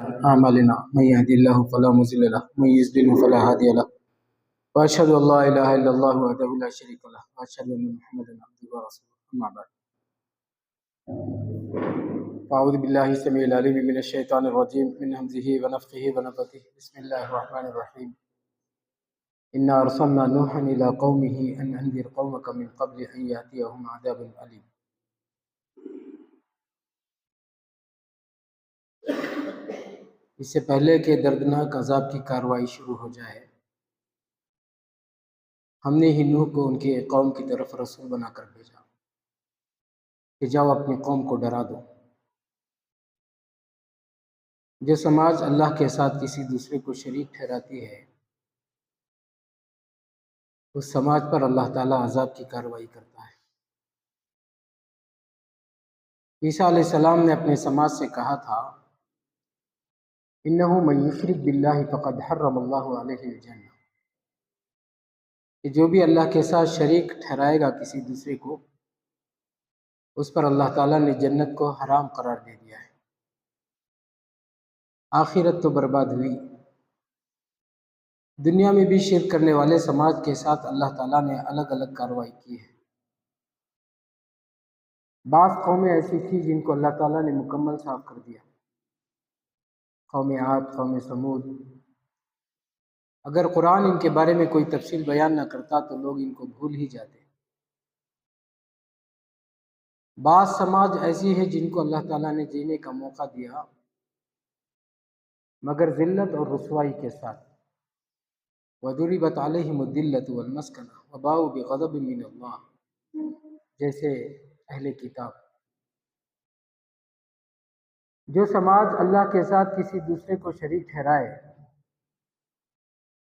أعمالنا من يهدي الله فلا مضل له ومن يضلل فلا هادي له وأشهد أن لا إله إلا الله وحده لا شريك له وأشهد أن محمدا عبده ورسوله أما بعد أعوذ بالله السميع العليم من الشيطان الرجيم من همزه ونفخه ونفثه بسم الله الرحمن الرحيم إنا أرسلنا نوحا إلى قومه أن أنذر قومك من قبل أن يأتيهم عذاب أليم. اس سے پہلے کہ دردناک عذاب کی کارروائی شروع ہو جائے، ہم نے ہی نوح کو ان کے قوم کی طرف رسول بنا کر بھیجا کہ جاؤ اپنی قوم کو ڈرا دو۔ جو سماج اللہ کے ساتھ کسی دوسرے کو شریک ٹھہراتی ہے، اس سماج پر اللہ تعالیٰ عذاب کی کارروائی کرتا ہے۔ عیسیٰ علیہ السلام نے اپنے سماج سے کہا تھا، انہ من یشرک باللہ فقد حرم اللہ علیہ الجنہ، کہ جو بھی اللہ کے ساتھ شریک ٹھہرائے گا کسی دوسرے کو، اس پر اللہ تعالیٰ نے جنت کو حرام قرار دے دیا ہے۔ آخرت تو برباد ہوئی۔ دنیا میں بھی شرک کرنے والے سماج کے ساتھ اللہ تعالیٰ نے الگ الگ کارروائی کی ہے۔ بعض قومیں ایسی تھیں جن کو اللہ تعالیٰ نے مکمل صاف کر دیا، قوم عاد، قوم سمود۔ اگر قرآن ان کے بارے میں کوئی تفصیل بیان نہ کرتا تو لوگ ان کو بھول ہی جاتے۔ بعض سماج ایسی ہے جن کو اللہ تعالیٰ نے جینے کا موقع دیا، مگر ذلت اور رسوائی کے ساتھ۔ وَضُرِبَتْ عَلَيْهِمُ الذِّلَّةُ وَالْمَسْكَنَةُ وَبَاءُوا بِغَضَبٍ مِّنَ اللَّهِ، جیسے اہل کتاب۔ جو سماج اللہ کے ساتھ کسی دوسرے کو شریک ٹھہرائے،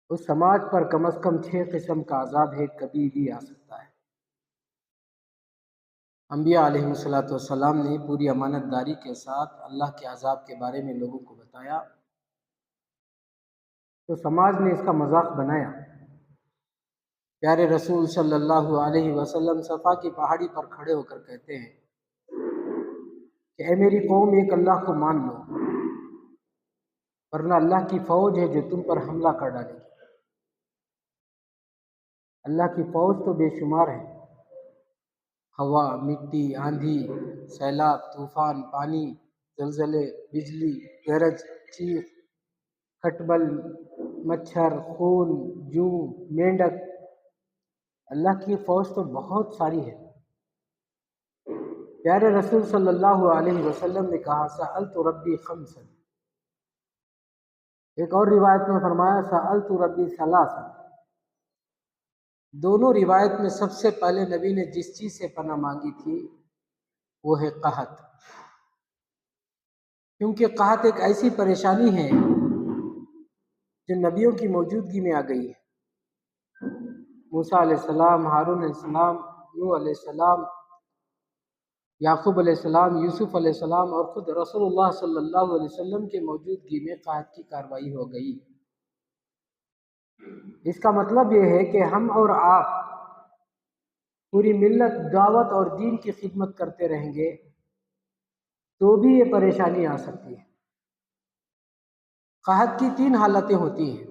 اس سماج پر کم از کم 6 قسم کا عذاب ہے، کبھی بھی آ سکتا ہے۔ انبیاء علیہ السلام نے پوری امانت داری کے ساتھ اللہ کے عذاب کے بارے میں لوگوں کو بتایا، تو سماج نے اس کا مذاق بنایا۔ پیارے رسول صلی اللہ علیہ وسلم صفا کی پہاڑی پر کھڑے ہو کر کہتے ہیں کہ اے میری قوم، ایک اللہ کو مان لو، ورنہ اللہ کی فوج ہے جو تم پر حملہ کر ڈالے گی۔ اللہ کی فوج تو بے شمار ہے، ہوا، مٹی، آندھی، سیلاب، طوفان، پانی، زلزلے، بجلی، گرج، چیخ، کھٹبل، مچھر، خون، جوں، مینڈک۔ اللہ کی فوج تو بہت ساری ہے۔ پیارے رسول صلی اللہ علیہ وسلم نے کہا، سألت ربی خمسا، ایک اور روایت میں فرمایا سألت ربی ثلاثا۔ دونوں روایت میں سب سے پہلے نبی نے جس چیز سے پناہ مانگی تھی وہ ہے قحط، کیونکہ قحط ایک ایسی پریشانی ہے جو نبیوں کی موجودگی میں آ گئی ہے۔ موسیٰ علیہ السلام، ہارون علیہ السلام، نوح علیہ السلام، یعقوب علیہ السلام، یوسف علیہ السلام اور خود رسول اللہ صلی اللہ علیہ وسلم کے موجودگی میں قحط کی کارروائی ہو گئی۔ اس کا مطلب یہ ہے کہ ہم اور آپ پوری ملت دعوت اور دین کی خدمت کرتے رہیں گے تو بھی یہ پریشانی آ سکتی ہے۔ قحط کی 3 حالتیں ہوتی ہیں۔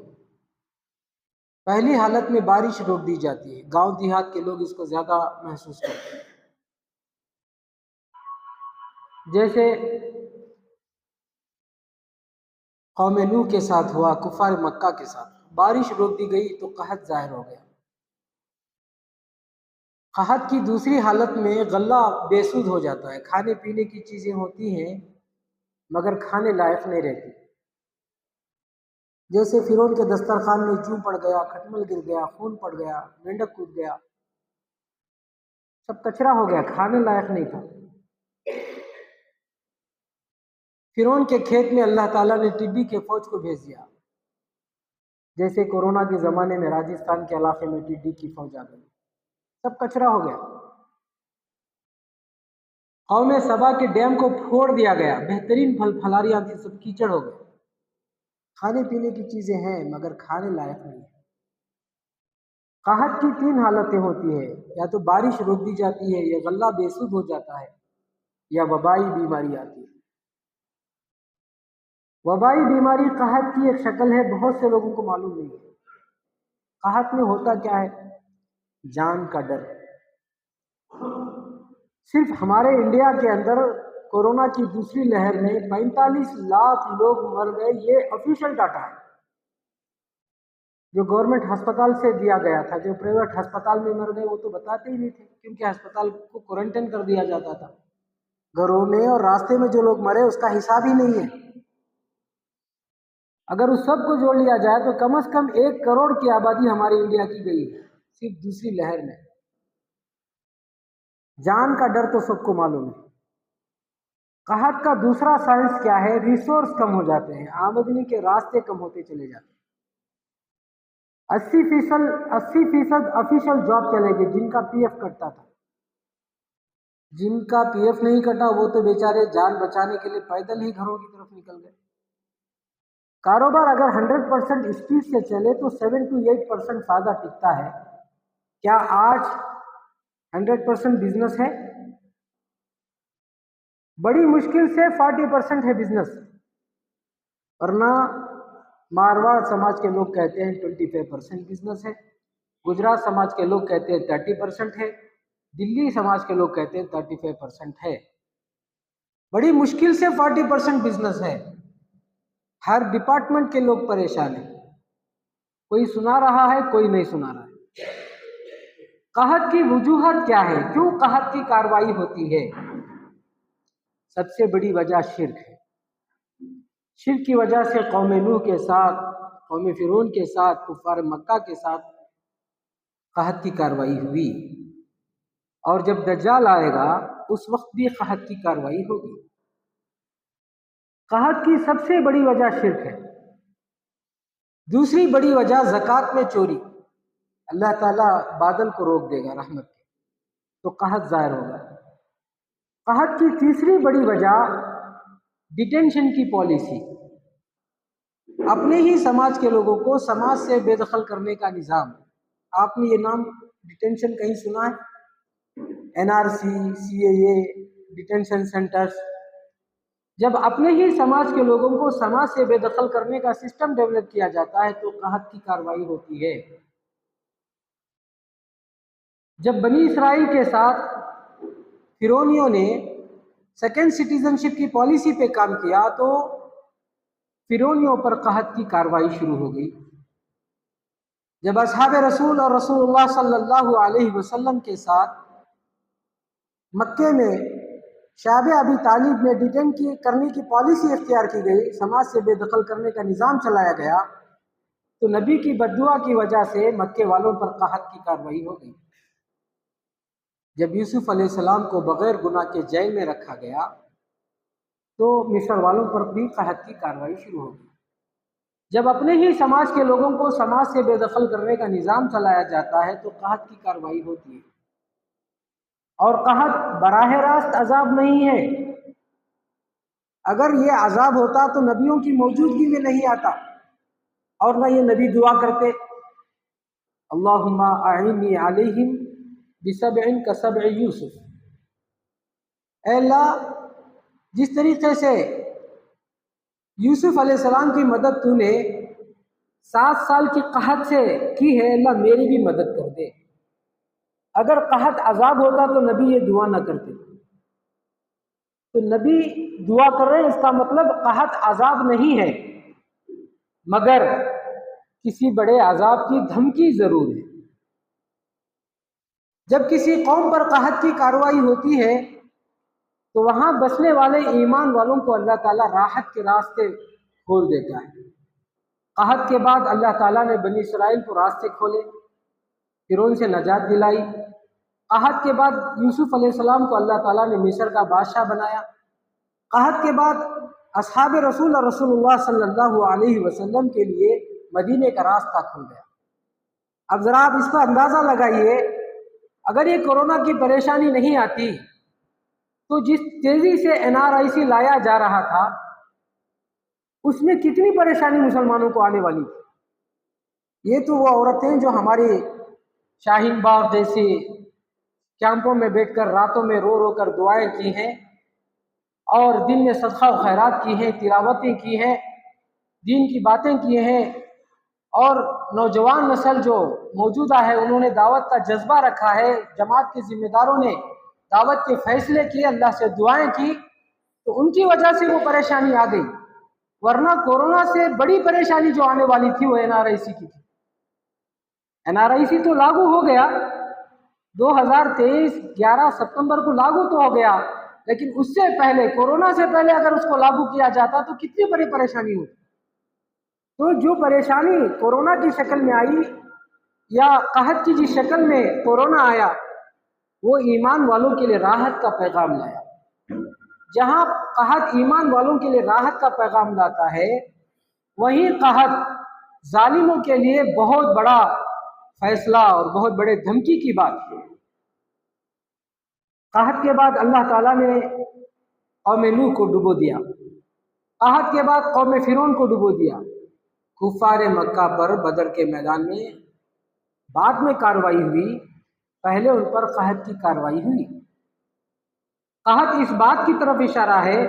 پہلی حالت میں بارش روک دی جاتی ہے، گاؤں دیہات کے لوگ اس کو زیادہ محسوس کرتے ہیں۔ جیسے قوم نوح کے ساتھ ہوا، کفار مکہ کے ساتھ، بارش روک دی گئی تو قحط ظاہر ہو گیا۔ قحط کی دوسری حالت میں غلہ بے سود ہو جاتا ہے، کھانے پینے کی چیزیں ہوتی ہیں مگر کھانے لائق نہیں رہتی۔ جیسے فرعون کے دسترخوان میں جوں پڑ گیا، کھٹمل گر گیا، خون پڑ گیا، مینڈک کود گیا، سب کچرا ہو گیا، کھانے لائق نہیں تھا۔ فرعون کے کھیت میں اللہ تعالیٰ نے ٹڈی کے فوج کو بھیج دیا، جیسے کورونا کے زمانے میں راجستھان کے علاقے میں ٹڈی کی فوج آ گئی، سب کچرا ہو گیا۔ قوم سبا کے ڈیم کو پھوڑ دیا گیا، بہترین پھل پھلاریاں تھیں، سب کیچڑ ہو گئے۔ کھانے پینے کی چیزیں ہیں مگر کھانے لائق نہیں ہے۔ قحط کی 3 حالتیں ہوتی ہیں، یا تو بارش روک دی جاتی ہے، یا غلہ بے سود ہو جاتا ہے، یا وبائی بیماری آتی ہے۔ وبائی بیماری قحط کی ایک شکل ہے، بہت سے لوگوں کو معلوم نہیں ہے۔ قحط میں ہوتا کیا ہے؟ جان کا ڈر۔ صرف ہمارے انڈیا کے اندر کورونا کی دوسری لہر میں 45 لاکھ لوگ مر گئے، یہ آفیشیل ڈاٹا ہے جو گورنمنٹ ہسپتال سے دیا گیا تھا۔ جو پرائیویٹ ہسپتال میں مر گئے وہ تو بتاتے ہی نہیں تھے، کیونکہ ہسپتال کو کوارنٹائن کر دیا جاتا تھا۔ گھروں میں اور راستے میں جو لوگ مرے اس کا حساب ہی نہیں ہے۔ اگر اس سب کو جوڑ لیا جائے تو کم از کم 1 کروڑ کی آبادی ہمارے انڈیا کی گئی ہے صرف دوسری لہر میں۔ جان کا ڈر تو سب کو معلوم ہے۔ قحط کا دوسرا سائنس کیا ہے؟ ریسورس کم ہو جاتے ہیں، آمدنی کے راستے کم ہوتے چلے جاتے ہیں۔ 80% آفیشیل جاب چلے گئے، جن کا پی ایف کٹتا تھا۔ جن کا پی ایف نہیں کٹا وہ تو بیچارے جان بچانے کے لیے پیدل ہی گھروں کی طرف نکل گئے۔ کاروبار اگر 100% اسپیڈ سے چلے تو 7 to 8% فائدہ ٹکتا ہے۔ کیا آج 100% بزنس ہے؟ بڑی مشکل سے 40% ہے بزنس، ورنہ مارواڑ سماج کے لوگ کہتے ہیں 25% بزنس ہے، گجرات سماج کے لوگ کہتے ہیں 30% ہے، دلی سماج کے لوگ کہتے ہیں 35% ہے۔ بڑی مشکل سے 40% بزنس ہے۔ ہر ڈپارٹمنٹ کے لوگ پریشان ہیں، کوئی سنا رہا ہے کوئی نہیں سنا رہا ہے۔ قحط کی وجوہات کیا ہے؟ کیوں قحط کی کارروائی ہوتی ہے؟ سب سے بڑی وجہ شرک ہے۔ شرک کی وجہ سے قوم نوح کے ساتھ، قوم فرعون کے ساتھ، کفار مکہ کے ساتھ قحط کی کارروائی ہوئی، اور جب دجال آئے گا اس وقت بھی قحط کی کارروائی ہوگی۔ قحط کی سب سے بڑی وجہ شرک ہے۔ دوسری بڑی وجہ زکوٰۃ میں چوری۔ اللہ تعالیٰ بادل کو روک دے گا رحمت کے، تو قحط ظاہر ہوگا۔ قحط کی تیسری بڑی وجہ ڈیٹینشن کی پالیسی، اپنے ہی سماج کے لوگوں کو سماج سے بے دخل کرنے کا نظام۔ آپ نے یہ نام ڈیٹینشن کہیں سنا ہے؟ NRC، CAA، detention centres. جب اپنے ہی سماج کے لوگوں کو سماج سے بے دخل کرنے کا سسٹم ڈیولپ کیا جاتا ہے تو قحط کی کارروائی ہوتی ہے۔ جب بنی اسرائیل کے ساتھ فرعونیوں نے سیکنڈ سٹیزن شپ کی پالیسی پہ کام کیا تو فرعونیوں پر قحط کی کارروائی شروع ہو گئی۔ جب اصحاب رسول اور رسول اللہ صلی اللہ علیہ وسلم کے ساتھ مکے میں شعب ابی طالب میں ڈیٹین کرنے کی پالیسی اختیار کی گئی، سماج سے بے دخل کرنے کا نظام چلایا گیا، تو نبی کی بددعا کی وجہ سے مکے والوں پر قحط کی کارروائی ہو گئی۔ جب یوسف علیہ السلام کو بغیر گناہ کے جیل میں رکھا گیا تو مصر والوں پر بھی قحط کی کارروائی شروع ہو گئی۔ جب اپنے ہی سماج کے لوگوں کو سماج سے بے دخل کرنے کا نظام چلایا جاتا ہے تو قحط کی کارروائی ہوتی ہے۔ اور قحط براہ راست عذاب نہیں ہے۔ اگر یہ عذاب ہوتا تو نبیوں کی موجودگی میں نہیں آتا، اور نہ یہ نبی دعا کرتے اللہم اعنی علیہم بسبع کسبع یوسف۔ اے اللہ، جس طریقے سے یوسف علیہ السلام کی مدد تو نے 7 سال کی قحط سے کی ہے، اللہ میری بھی مدد کر دے۔ اگر قحط عذاب ہوتا تو نبی یہ دعا نہ کرتے۔ تو نبی دعا کر رہے ہیں، اس کا مطلب قحط عذاب نہیں ہے، مگر کسی بڑے عذاب کی دھمکی ضرور ہے۔ جب کسی قوم پر قحط کی کارروائی ہوتی ہے تو وہاں بسنے والے ایمان والوں کو اللہ تعالیٰ راحت کے راستے کھول دیتا ہے۔ قحط کے بعد اللہ تعالیٰ نے بنی اسرائیل کو راستے کھولے، فرعون سے نجات دلائی۔ قحط کے بعد یوسف علیہ السلام کو اللہ تعالیٰ نے مصر کا بادشاہ بنایا۔ قحط کے بعد اصحاب رسول اور رسول اللہ صلی اللہ علیہ وسلم کے لیے مدینے کا راستہ کھل گیا۔ اب ذرا آپ اس کا اندازہ لگائیے، اگر یہ کورونا کی پریشانی نہیں آتی تو جس تیزی سے NRIC لایا جا رہا تھا اس میں کتنی پریشانی مسلمانوں کو آنے والی تھی۔ یہ تو وہ عورتیں جو ہماری شاہین باغ جیسی کیمپوں میں بیٹھ کر راتوں میں رو رو کر دعائیں کی ہیں اور دن میں صدقہ و خیرات کی ہیں، تلاوتیں کی ہیں، دین کی باتیں کی ہیں، اور نوجوان نسل جو موجودہ ہے انہوں نے دعوت کا جذبہ رکھا ہے، جماعت کے ذمہ داروں نے دعوت کے فیصلے کیے، اللہ سے دعائیں کی، تو ان کی وجہ سے وہ پریشانی آ گئی، ورنہ کورونا سے بڑی پریشانی جو آنے والی تھی وہ NRIC کی تھی۔ NRIC تو لاگو ہو گیا 2023 11 ستمبر کو لاگو تو ہو گیا، لیکن اس سے پہلے، کورونا سے پہلے اگر اس کو لاگو کیا جاتا تو کتنی بڑی پریشانی ہوتی۔ تو جو پریشانی کورونا کی شکل میں آئی یا قحط کی جس شکل میں کورونا آیا، وہ ایمان والوں کے لیے راحت کا پیغام لایا۔ جہاں قحط ایمان والوں کے لیے راحت کا پیغام لاتا ہے، وہیں قحط ظالموں کے لیے بہت بڑا فیصلہ اور بہت بڑے دھمکی کی بات ہے۔ قحط کے بعد اللہ تعالیٰ نے قوم نوح کو ڈبو دیا، قحط کے بعد قوم فرعون کو ڈبو دیا۔ کفار مکہ پر بدر کے میدان میں بعد میں کارروائی ہوئی، پہلے ان پر قحط کی کارروائی ہوئی۔ قحط اس بات کی طرف اشارہ ہے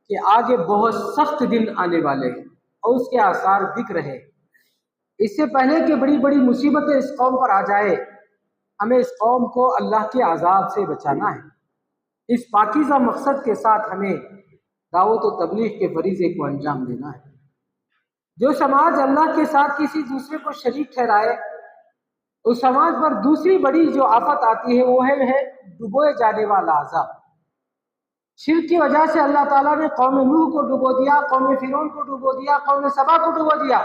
کہ آگے بہت سخت دن آنے والے ہیں اور اس کے آثار دکھ رہے ہیں۔ اس سے پہلے کہ بڑی بڑی مصیبتیں اس قوم پر آ جائے، ہمیں اس قوم کو اللہ کے عذاب سے بچانا ہے۔ اس پاکیزہ مقصد کے ساتھ ہمیں دعوت و تبلیغ کے فریضے کو انجام دینا ہے۔ جو سماج اللہ کے ساتھ کسی دوسرے کو شریک ٹھہرائے، اس سماج پر دوسری بڑی جو آفت آتی ہے وہ ہے ڈبوئے جانے والا عذاب۔ شرک کی وجہ سے اللہ تعالیٰ نے قوم نوح کو ڈبو دیا، قوم فرعون کو ڈبو دیا، قوم سبا کو ڈبو دیا۔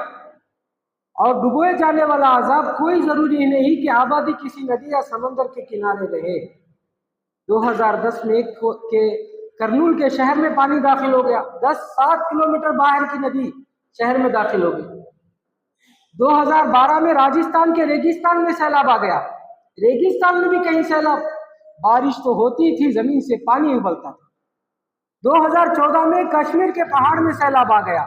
اور ڈبوئے جانے والا عذاب کوئی ضروری نہیں کہ آبادی کسی ندی یا سمندر کے کنارے رہے۔ 2010 میں کے کرنول کے شہر میں پانی داخل ہو گیا، 7 کلومیٹر باہر کی ندی شہر میں داخل ہو گئی۔ 2012 میں راجستھان کے ریگستان میں سیلاب آ گیا، ریگستان میں بھی کہیں سیلاب، بارش تو ہوتی تھی، زمین سے پانی ابلتا تھا۔ 2014 میں کشمیر کے پہاڑ میں سیلاب آ گیا،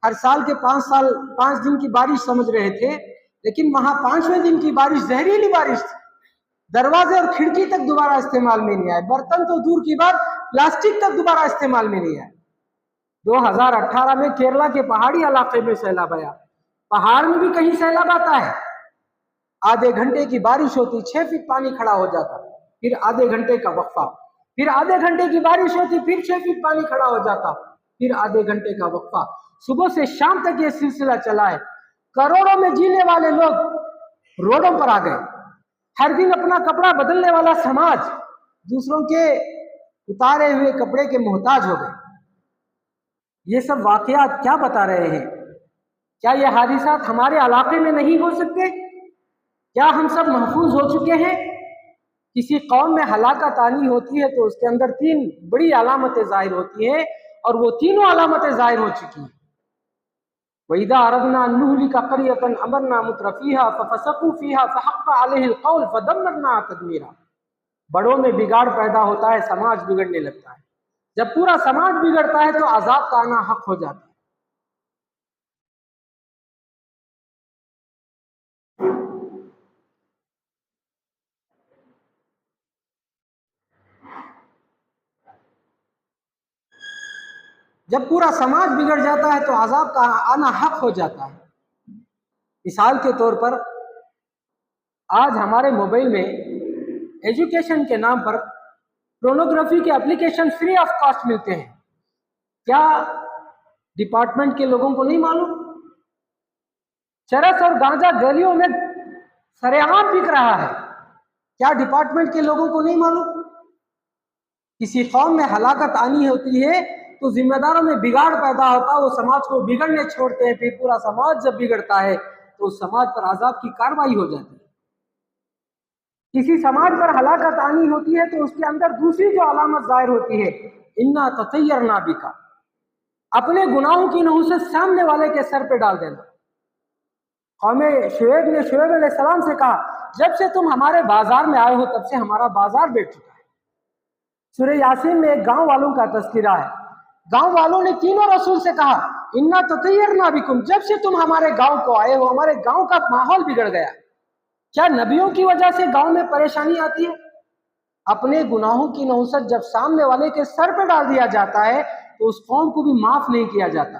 ہر سال کے 5 دن کی بارش سمجھ رہے تھے، لیکن وہاں 5ویں دن کی بارش زہریلی بارش تھی، دروازے اور کھڑکی تک دوبارہ استعمال میں نہیں آئے، برتن تو دور کی بات، پلاسٹک تک دوبارہ استعمال میں نہیں آئے۔ 2018 میں کیرلا کے پہاڑی علاقے میں سیلاب آیا، پہاڑ میں بھی کہیں سیلاب آتا ہے، آدھے گھنٹے کی بارش ہوتی 6 فٹ پانی کھڑا ہو جاتا، پھر آدھے گھنٹے کا وقفہ، پھر آدھے گھنٹے کی بارش ہوتی پھر 6 فٹ پانی کھڑا ہو جاتا، پھر آدھے گھنٹے کا وقفہ۔ صبح سے شام تک یہ سلسلہ چلا ہے۔ کروڑوں میں جینے والے لوگ روڈوں پر آ گئے، ہر دن اپنا کپڑا بدلنے والا سماج دوسروں کے اتارے ہوئے کپڑے کے محتاج ہو گئے۔ یہ سب واقعات کیا بتا رہے ہیں؟ کیا یہ حادثات ہمارے علاقے میں نہیں ہو سکتے؟ کیا ہم سب محفوظ ہو چکے ہیں؟ کسی قوم میں ہلاکت آنی ہوتی ہے تو اس کے اندر 3 بڑی علامتیں ظاہر ہوتی ہیں، اور وہ تینوں علامتیں ظاہر ہو چکی ہیں۔ وَإِذَا أَرَدْنَا أَن نُهْلِكَ قَرْيَةً أَمَرْنَا مُتْرَ فِيهَا فَفَسَقُوا فِيهَا فَحَقَّ عَلَيْهِ الْقَوْلُ فَدَمَّرْنَاهَا تَدْمِيرًا۔ بڑوں میں بگاڑ پیدا ہوتا ہے، سماج بگڑنے لگتا ہے۔ جب پورا سماج بگڑتا ہے تو عذاب کا آنا حق ہو جاتا ہے۔ جب پورا سماج بگڑ جاتا ہے تو عذاب کا آنا حق ہو جاتا ہے۔ مثال کے طور پر آج ہمارے موبائل میں ایجوکیشن کے نام پر پورنوگرافی کے اپلیکیشن فری آف کاسٹ ملتے ہیں۔ کیا ڈپارٹمنٹ کے لوگوں کو نہیں معلوم؟ چرس اور گانجا گلیوں میں سرے عام بک رہا ہے، کیا ڈپارٹمنٹ کے لوگوں کو نہیں معلوم؟ کسی قوم میں ہلاکت آنی ہوتی ہے تو ذمہ داروں میں بگاڑ پیدا ہوتا ہے، وہ سماج کو بگڑنے چھوڑتے ہیں، پھر پورا سماج جب بگڑتا ہے تو اس سماج پر عذاب کی کارروائی ہو جاتی ہے۔ کسی سماج پر ہلاکت آنی ہوتی ہے تو اس کے اندر دوسری جو علامت ظاہر ہوتی ہے، انا تطیرنا بکا، اپنے گناہوں کی نحوست سامنے والے کے سر پہ ڈال دینا۔ قوم شعیب نے شعیب علیہ السلام سے کہا، جب سے تم ہمارے بازار میں آئے ہو تب سے ہمارا بازار بیٹھ چکا ہے۔ سورہ یاسین میں ایک گاؤں والوں کا تذکرہ ہے، گاؤں والوں نے تینوں رسول سے کہا انا تطیرنا بکم، جب سے تم ہمارے گاؤں کو آئے ہو ہمارے گاؤں کا ماحول بگڑ گیا۔ کیا نبیوں کی وجہ سے گاؤں میں پریشانی آتی ہے؟ اپنے گناہوں کی نحوست جب سامنے والے کے سر پہ ڈال دیا جاتا ہے تو اس قوم کو بھی معاف نہیں کیا جاتا۔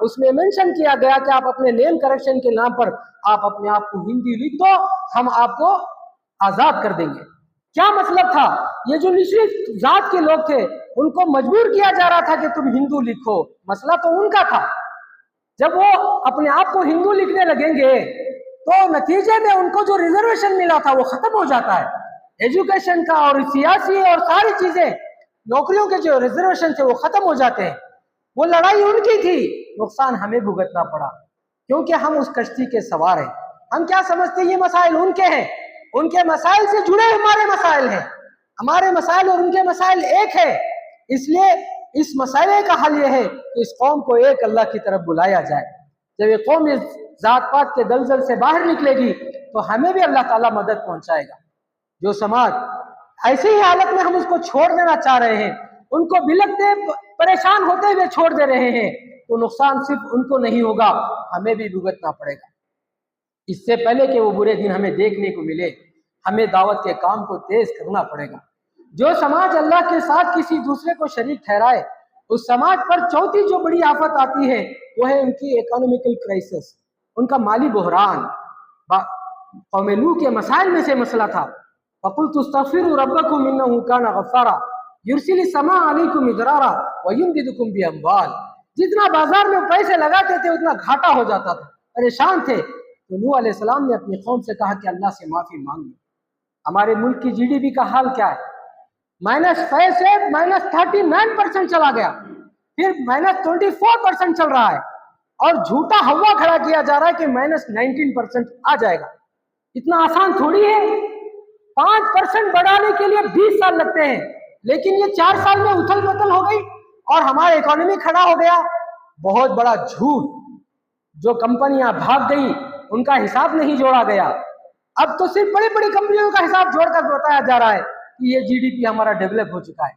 اس میں منشن کیا گیا کہ آپ اپنے نیم کریکشن کے نام پر آپ اپنے آپ کو ہندی لکھ دو، ہم آپ کو آزاد کر دیں گے۔ کیا مطلب تھا؟ یہ جو نچلی ذات کے لوگ تھے ان کو مجبور کیا جا رہا تھا کہ تم ہندو لکھو، مسئلہ تو ان کا تھا۔ جب وہ اپنے آپ کو ہندو لکھنے لگیں گے تو نتیجے میں ان کو جو ریزرویشن ملا تھا وہ ختم ہو جاتا ہے، ایجوکیشن کا اور سیاسی اور ساری چیزیں، نوکریوں کے جو ریزرویشن تھے وہ ختم ہو جاتے ہیں۔ وہ لڑائی ان کی تھی، نقصان ہمیں بھگتنا پڑا کیونکہ ہم اس کشتی کے سوار ہیں۔ ہم کیا سمجھتے ہیں یہ مسائل ان کے ہیں، ان کے مسائل سے جڑے ہمارے مسائل ہیں، ہمارے مسائل اور ان کے مسائل ایک ہے۔ اس لیے اس مسئلے کا حل یہ ہے کہ اس قوم کو ایک اللہ کی طرف بلایا جائے۔ جب یہ قوم اس ذات پات کے دلدل سے باہر نکلے گی تو ہمیں بھی اللہ تعالیٰ مدد پہنچائے گا۔ جو سماج ایسی ہی حالت میں ہم اس کو چھوڑ دینا چاہ رہے ہیں، ان کو بلکتے پریشان ہوتے ہوئے چھوڑ دے رہے ہیں، تو نقصان صرف ان کو نہیں ہوگا، ہمیں بھی بھگتنا پڑے گا۔ اس سے پہلے کہ وہ برے دن ہمیں دیکھنے کو ملے، ہمیں دعوت کے کام کو تیز کرنا پڑے گا۔ جو سماج اللہ کے ساتھ کسی دوسرے کو شریک ٹھہرائے، اس سماج پر چوتھی جو بڑی آفت آتی ہے وہ ہے ان کی اکانومیکل کرائسس، ان کا مالی بحران۔ قوم نوح کے مسائل میں سے مسئلہ تھا، فَقُلْتُ اسْتَغْفِرُوا رَبَّكُمْ إِنَّهُ كَانَ غَفَّارًا يُرْسِلِ السَّمَاءَ عَلَيْكُمْ مِدْرَارًا وَيُمْدِدْكُمْ بِأَمْوَالٍ۔ جتنا بازار میں پیسے لگاتے تھے اتنا گھاٹا ہو جاتا تھا، پریشان تھے۔ تو نوح علیہ السلام نے اپنی قوم سے کہا کہ اللہ سے معافی مانگ لو۔ ہمارے ملک کی GDP کا حال کیا ہے؟ -5 سے -39% چلا گیا، پھر -24% چل رہا ہے، اور جھوٹا ہوا کھڑا کیا جا رہا ہے کہ -19% آ جائے گا۔ اتنا آسان تھوڑی ہے، 5% بڑھانے کے لیے 20 سال لگتے ہیں، لیکن یہ 4 سال میں اتھل پتھل ہو گئی اور ہمارا اکانومی کھڑا ہو گیا۔ بہت بڑا جھوٹ۔ جو کمپنیاں بھاگ گئی ان کا حساب نہیں جوڑا گیا، اب تو صرف بڑی بڑی کمپنیوں کا حساب جوڑ کر بتایا جا رہا ہے کہ یہ GDP ہمارا ڈیولپ ہو چکا ہے،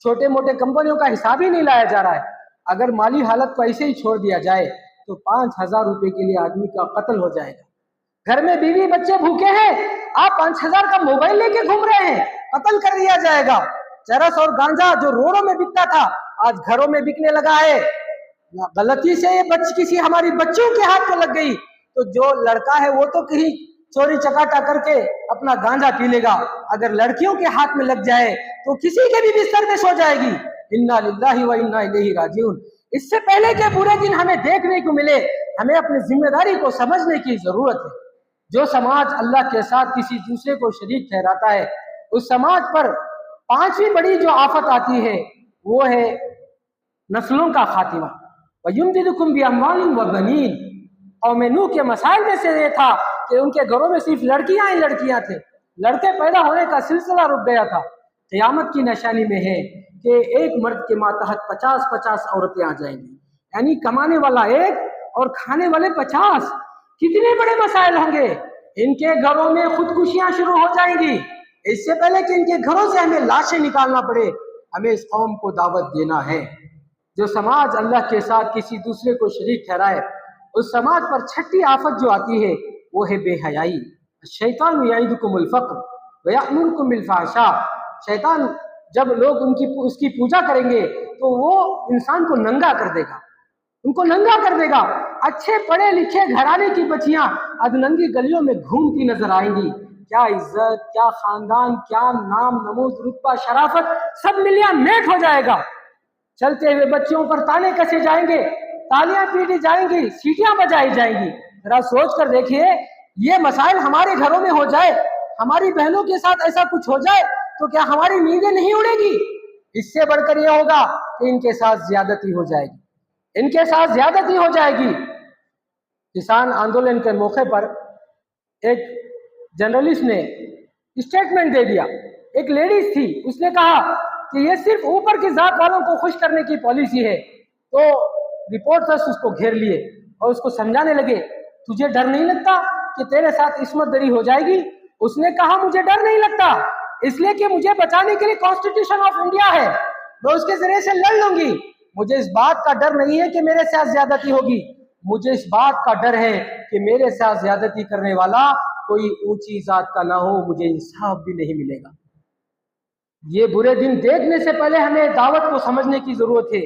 چھوٹے موٹے کمپنیوں کا حساب ہی نہیں لایا جا رہا ہے۔ اگر مالی حالت کو ایسے ہی چھوڑ دیا جائے تو 5,000 روپے کے لیے آدمی کا قتل ہو جائے گا۔ گھر میں بیوی بچے بھوکے ہیں، آپ 5,000 کا موبائل لے کے گھوم رہے ہیں، قتل کر دیا جائے گا۔ چرس اور گانجا جو روڈوں میں بکتا تھا آج گھروں میں بکنے لگا ہے۔ غلطی سے یہ کسی ہماری بچوں کے ہاتھ کو لگ گئی تو جو لڑکا ہے وہ تو کہیں چوری چکاٹا کر کے اپنا گانجا پی لے گا، اگر لڑکیوں کے ہاتھ میں لگ جائے تو کسی کے بھی بستر میں سو جائے گی۔ انا للہ و انا الیہ راجعون۔ اس سے پہلے کہ برے دن ہمیں دیکھنے کو ملے، ہمیں اپنی ذمہ داری کو سمجھنے کی ضرورت ہے۔ جو سماج اللہ کے ساتھ کسی دوسرے کو شریک ٹھہراتا ہے، اس سماج پر 5ویں بڑی جو آفت آتی ہے وہ ہے نسلوں کا خاتمہ۔ وَيُمْدِدُكُمْ بِأَمْوَالٍ وَبَنِينَ۔ قوم نوح کے مسائل میں سے یہ تھا کہ ان کے گھروں میں صرف لڑکیاں ہی لڑکیاں تھے، لڑکے پیدا ہونے کا سلسلہ رک گیا تھا۔ قیامت کی نشانی میں ہے کہ ایک مرد کے ماتحت 50 عورتیں آ جائیں گی، یعنی کمانے والا 1 اور کھانے والے 50۔ کتنے بڑے مسائل ہوں گے۔ ان کے گھروں میں خودکشیاں شروع ہو جائیں گی۔ اس سے پہلے کہ ان کے گھروں سے ہمیں لاشیں نکالنا پڑے، ہمیں اس قوم کو دعوت دینا ہے۔ جو سماج اللہ کے ساتھ کسی دوسرے کو شریک ٹھہرائے، اس سماج پر 6ٹھی آفت جو آتی ہے وہ ہے بے حیائی۔ الشیطان یعدکم الفقر ویأمرکم بالفحشاء۔ شیطان جب لوگ اس کی پوجا کریں گے تو وہ انسان کو ننگا کر دے گا، ان کو ننگا کر دے گا۔ اچھے پڑھے لکھے گھرانے کی بچیاں ادننگی گلیوں میں گھومتی نظر آئیں گی۔ کیا عزت، کیا خاندان، کیا نام نمود، رتبہ، شرافت سب ملیا میٹ ہو جائے گا۔ چلتے ہوئے بچوں پر تانے کسے جائیں گے، تالیاں پیٹی جائیں گی، سیٹیاں بجائی جائیں گی۔ ذرا سوچ کر دیکھیے، یہ مسائل ہمارے گھروں میں ہو جائے، ہماری بہنوں کے ساتھ ایسا کچھ ہو جائے تو کیا ہماری نیندیں نہیں اڑے گی؟ اس سے بڑھ کر یہ ہوگا کہ ان کے ساتھ زیادتی ہو جائے گی، ان کے ساتھ زیادتی ہو جائے گی۔ کسان آندولن کے موقع پر ایک جرنلسٹ نے اسٹیٹمنٹ دے دیا، ایک لیڈیز تھی، اس نے کہا کہ یہ صرف اوپر کی ذات والوں کو خوش کرنے کی پالیسی ہے۔ تو رپورٹرز اس کو گھیر لیے اور اس کو سمجھانے لگے، تجھے ڈر نہیں لگتا کہ تیرے ساتھ عصمت دری ہو جائے گی؟ اس نے کہا مجھے ڈر نہیں لگتا، اس لیے کہ مجھے بچانے کے لیے کانسٹیٹیوشن آف انڈیا ہے، میں اس کے ذریعے سے لڑ لوں گی۔ مجھے اس بات کا ڈر نہیں ہے کہ میرے ساتھ زیادتی ہوگی، مجھے اس بات کا ڈر ہے کہ میرے ساتھ زیادتی کرنے والا کوئی اونچی ذات کا نہ ہو، مجھے انصاف بھی نہیں ملے گا۔ یہ برے دن دیکھنے سے پہلے ہمیں دعوت کو سمجھنے کی ضرورت ہے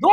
2